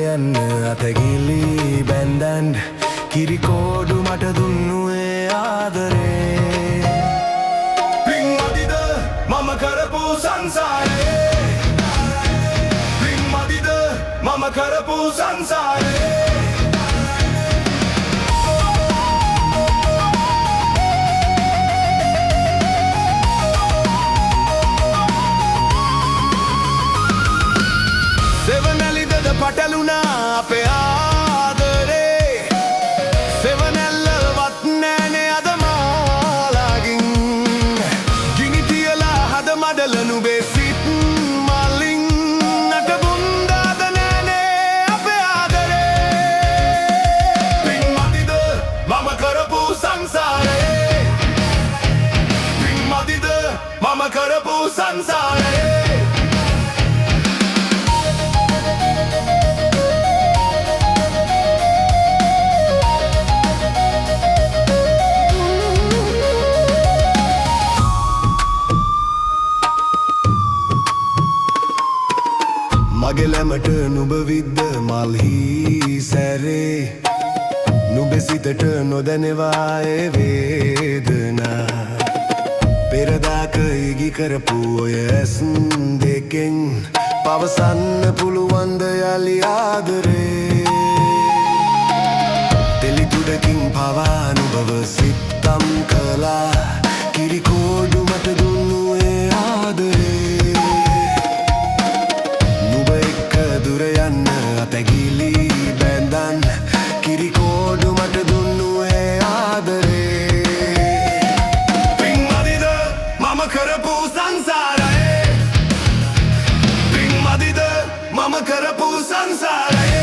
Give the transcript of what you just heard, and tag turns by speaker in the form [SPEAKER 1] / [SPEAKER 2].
[SPEAKER 1] යන්න අතගිලි බැන්දන් කිරිකෝඩු මට දුන්නු ඒ ආදරේ පින්මදිද මම කරපු සංසාරේ පින්මදිද මම කරපු සංසාරේ පටලුණා අපේ ආදරේ සෙවනැල්ලවත් නෑනේ අද මාලාගින් ගිනි තියලා හද මඩල නුඹේ සිත් මලින් නටබුන්දාද නෑනේ අපේ ආදරේ පින්මදිද මම කරපු සංසාරේ පින්මදිද මම කරපු සංසාරේ මගෙලමට නුඹ විද්ද මල්හි සැරේ නුඹ සිතට නොදැනවා ඒ වේදනා පෙරදාක ඉගි කරපු ඔය ඇස් දෙකෙන් පවසන්න පුළුවන්ද යලි ආදරේ තෙලිතුඩකින් පවා නුඹව සිත්තම් කළා කිරිකෝඩු මට දුන්නු ඒ ආදරේ දුර යන්න අතැගිලි බැන්දන් කිරිකෝඩු මට දුන්නු ඒ ආදරේ පින්මදිද මම කරපු සංසාරේ පින්මදිද මම කරපු සංසාරේ